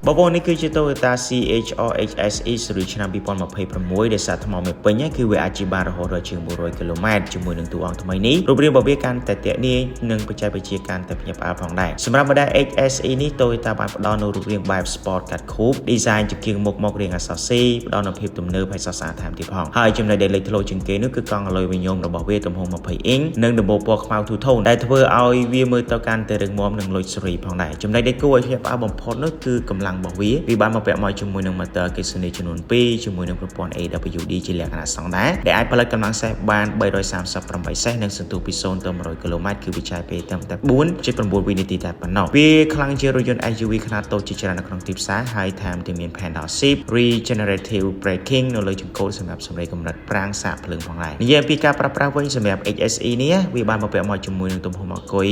បបនេះគឺជា Toyota CHR-HSE ស៊េរីឆ្នាំ2026ដែលសាថ្មមេពេញគឺវាអាចជិះបានរហូតដល់ជាង100 គីឡូម៉ែត្រជាមួយនឹងតួអង្គថ្មីនេះរូបរាងរបស់វាកាន់តែទាក់ទាញនិងបច្ចេកវិទ្យាកាន់តែភ្ញាក់ផ្អើលផងដែរសម្រាប់ model HSE នេះ Toyota បានផ្ដល់នូវរូបរាងបែប Sport កាត់ខូប design ជាជាងមុខមករាងអក្សរ C ផ្ដល់នូវភាពទំនើបហើយស្រស់ស្អាតថែមទៀតផងហើយចំណុចដែលលេចធ្លោជាងគេនោះគឺកង់អាឡុយវិញ្ញមរបស់វាទំហំ20 អ៊ីងនិងដំបូលពណ៌ខ្មៅទូថូនដែលធ្វើឲ្យវាមើលទៅកាន់តែរឹងមាំនិងលុចសេរីផងដែរចំណុចដែលគួរឲ្យភ្ញាក់ផ្អើលបំផុតនោះគឺកម្លាំងរបស់វាបានមកពាក់មកជាមួយនឹង motor អគ្គិសនីចំនួន2ជាមួយនឹងប្រព័ន្ធ AWD ជាលក្ខណៈស្តង់ដារដែលអាចផលិតកម្លាំងសេះបាន338សេះនិងសន្ទុះពី0ទៅ100 គីឡូម៉ែត្រគឺវាចាយពេលត្រឹមតែ 4.9 វិនាទីតែប៉ុណ្ណោះវាខ្លាំងជារថយន្ត SUV ខ្នាតតូចជាច្រើននៅក្នុងទីផ្សារហើយថែមទាំងមាន Pedal Shift Regenerative Braking នៅលើចង្កូតសម្រាប់សម្រេចកម្រិតប្រាំងសាកភ្លើងផងដែរនិយាយអំពីការប្រើប្រាស់វិញសម្រាប់ HSE នេះវាបានមកពាក់មកជាមួយនឹងទំហំអង្គុយ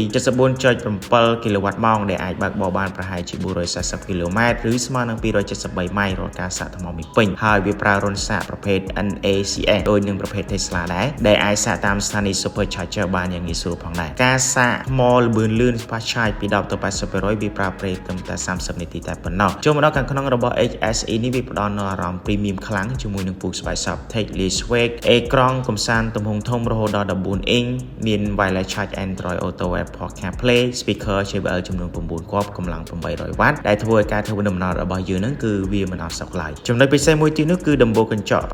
74.7 គីឡូវ៉ាត់ម៉ោងដែលអាចបើកបរបានប្រហែលជា440 គីឡូម៉ែត្រឬស្មើនឹង273ម៉ៃរាល់ការសាកថ្មមីពេញហើយវាប្រើរន្ធសាកប្រភេទ NACS ដូចនឹងប្រភេទ Tesla ដែរដែលអាចសាកតាមស្ថានីយ៍ Supercharger បានយ៉ាងងាយស្រួលផងដែរការសាកថ្មល្បឿនលឿន Fast Charge ពី10ទៅ 80% វាប្រើប្រេងត្រឹមតែ30នាទីតែប៉ុណ្ណោះចូលមកដល់ខាងក្នុងរបស់ HSE នេះវាផ្ដល់នូវអារម្មណ៍ Premium ខ្លាំងជាមួយនឹងពូកស្បែកសក់ Tech Swag អេក្រង់កំសាន្តទំហំធំរហូតដល់14 អ៊ីងមាន Wireless Charge Android Auto Apple CarPlay Speaker JBL ចំនួន9គ្រាប់កម្លាំង800វ៉ាត់ដែលធ្វើឲ្យការធ្វើដំណើររបស់យើងហ្នឹងគឺវាមិនអត់សោកឡើយចំណុចពិសេសមួយទៀតនោះគឺដំបូលកញ្ចក់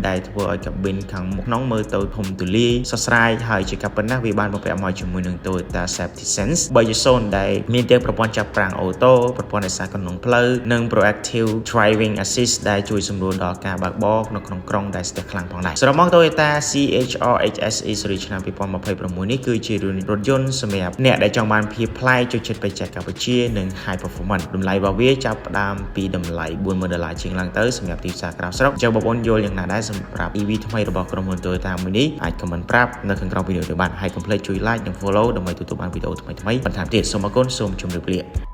ដែលធ្វើឲ្យ cabin ខាងមុខក្នុងមើលទៅធំទូលាយស្រស់ស្រាយហើយជាការប៉ុណ្ណាវាបានបំពាក់មកជាមួយនឹង Toyota Safety Sense 3.0 ដែលមានទាំងប្រព័ន្ធចាប់ប្រាំងអូតូប្រព័ន្ធរក្សាគន្លងផ្លូវនិង Proactive Driving Assist ដែលជួយសម្រួលដល់ការបើកបរនៅក្នុងក្រុងដែលស្ទះខ្លាំងផងដែរសរុបមក Toyota CHR-HSE ស៊េរីឆ្នាំ2026នេះគឺជារថយន្តសម្រាប់អ្នកដែលចង់បានភាពប្លែកចូលចិត្តបច្ចេកវិទ្យានិង High Performance តម្លៃរបស់វាចាប់ផ្ដើមពីតម្លៃ$40,000ជាងឡើងទៅសម្រាប់ទីផ្សារក្រៅស្រុកចុះបងប្អូនយល់យ៉ាងណាដែរសម្រាប់ EV ថ្មីរបស់ក្រុមហ៊ុន Toyota មួយនេះអាច comment ប្រាប់នៅខាងក្រោមវីដេអូនេះបានហើយកុំភ្លេចជួយ like និង follow ដើម្បីទទួលបានវីដេអូថ្មីៗបន្ថែមទៀតសូមអរគុណសូមជម្រាបលា